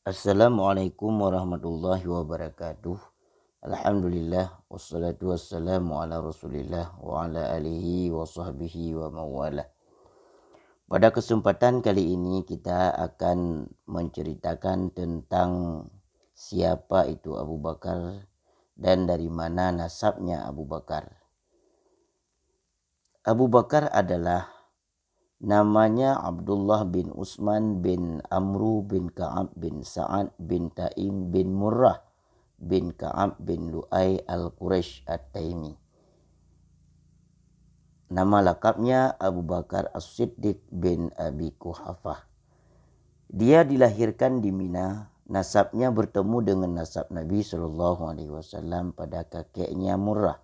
Assalamualaikum warahmatullahi wabarakatuh. Alhamdulillah wassalatu wassalamu ala Rasulillah wa ala alihi wa sahbihi wa mawalah. Pada kesempatan kali ini kita akan menceritakan tentang siapa itu Abu Bakar dan dari mana nasabnya Abu Bakar. Abu Bakar adalah namanya Abdullah bin Utsman bin Amru bin Ka'ab bin Sa'ad bin Taim bin Murrah bin Ka'ab bin Lu'ay al-Quraisy at-Taimi. Nama lengkapnya Abu Bakar As-Siddiq bin Abi Quhafah. Dia dilahirkan di Mina. Nasabnya bertemu dengan nasab Nabi SAW pada kakeknya Murrah.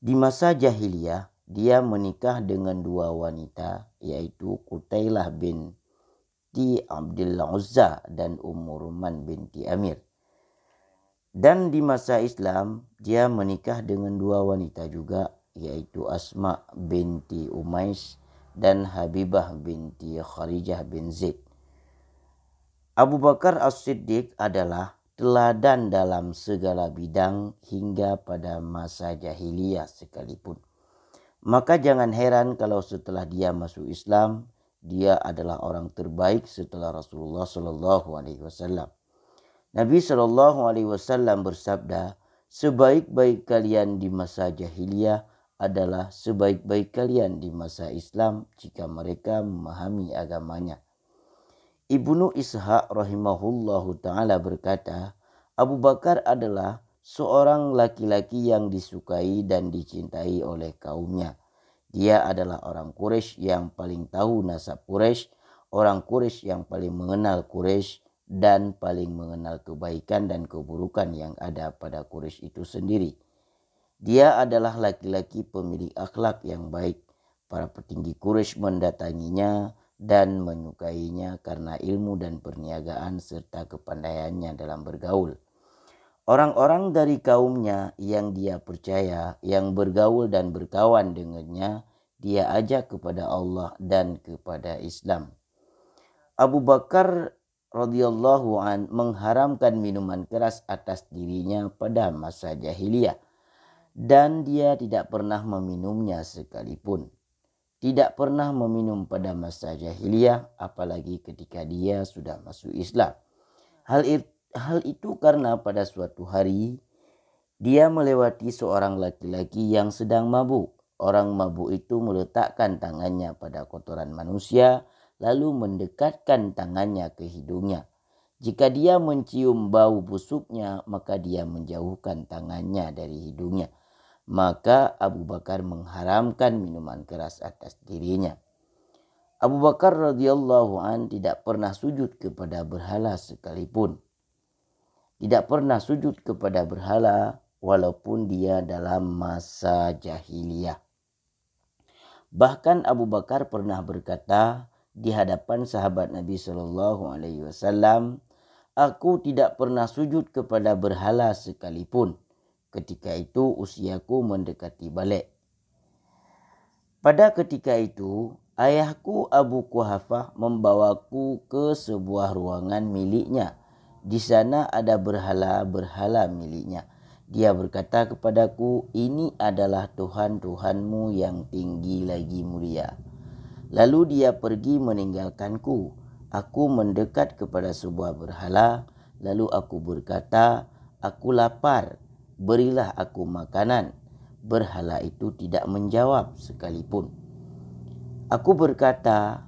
Di masa jahiliyah, dia menikah dengan dua wanita, yaitu Qutailah binti Abdul Uzza dan Ummu Ruman binti Amir. Dan di masa Islam, dia menikah dengan dua wanita juga, yaitu Asma binti Umais dan Habibah binti Kharijah bin Zaid. Abu Bakar As-Siddiq adalah teladan dalam segala bidang hingga pada masa jahiliyah sekalipun. Maka jangan heran kalau setelah dia masuk Islam, dia adalah orang terbaik setelah Rasulullah SAW. Nabi SAW bersabda, sebaik-baik kalian di masa jahiliyah adalah sebaik-baik kalian di masa Islam jika mereka memahami agamanya. Ibnu Ishaq rahimahullahu ta'ala berkata, Abu Bakar adalah seorang laki-laki yang disukai dan dicintai oleh kaumnya. Dia adalah orang Quraisy yang paling tahu nasab Quraisy, orang Quraisy yang paling mengenal Quraisy dan paling mengenal kebaikan dan keburukan yang ada pada Quraisy itu sendiri. Dia adalah laki-laki pemilik akhlak yang baik. Para petinggi Quraisy mendatanginya dan menyukainya karena ilmu dan perniagaan serta kepandaiannya dalam bergaul. Orang-orang dari kaumnya yang dia percaya, yang bergaul dan berkawan dengannya, dia ajak kepada Allah dan kepada Islam. Abu Bakar radhiyallahu an mengharamkan minuman keras atas dirinya pada masa jahiliyah dan dia tidak pernah meminumnya sekalipun. Tidak pernah meminum pada masa jahiliyah, apalagi ketika dia sudah masuk Islam. Hal itu karena pada suatu hari dia melewati seorang laki-laki yang sedang mabuk. Orang mabuk itu meletakkan tangannya pada kotoran manusia, lalu mendekatkan tangannya ke hidungnya. Jika dia mencium bau busuknya, maka dia menjauhkan tangannya dari hidungnya. Maka Abu Bakar mengharamkan minuman keras atas dirinya. Abu Bakar radhiyallahu an tidak pernah sujud kepada berhala sekalipun. Tidak pernah sujud kepada berhala walaupun dia dalam masa jahiliyah. Bahkan Abu Bakar pernah berkata di hadapan sahabat Nabi SAW, aku tidak pernah sujud kepada berhala sekalipun. Ketika itu usiaku mendekati balik. Pada ketika itu ayahku Abu Quhafah membawaku ke sebuah ruangan miliknya. Di sana ada berhala-berhala miliknya. Dia berkata kepadaku, ini adalah Tuhan-Tuhanmu yang tinggi lagi mulia. Lalu dia pergi meninggalkanku. Aku mendekat kepada sebuah berhala. Lalu aku berkata, aku lapar. Berilah aku makanan. Berhala itu tidak menjawab sekalipun. Aku berkata,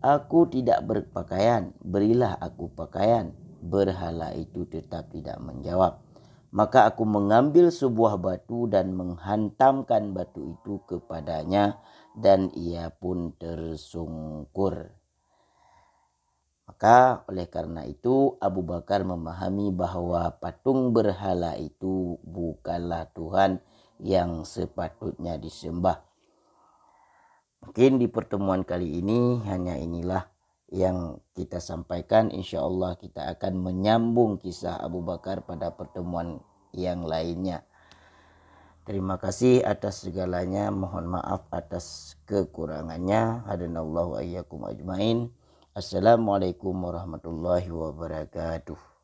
aku tidak berpakaian. Berilah aku pakaian. Berhala itu tetap tidak menjawab. Maka aku mengambil sebuah batu dan menghantamkan batu itu kepadanya dan ia pun tersungkur. Maka oleh karena itu Abu Bakar memahami bahwa patung berhala itu bukanlah Tuhan yang sepatutnya disembah. Mungkin di pertemuan kali ini hanya inilah yang kita sampaikan. Insya Allah kita akan menyambung kisah Abu Bakar pada pertemuan yang lainnya. Terima kasih atas segalanya. Mohon maaf atas kekurangannya. Hadanallahu ayyakum ajmain. Assalamualaikum warahmatullahi wabarakatuh.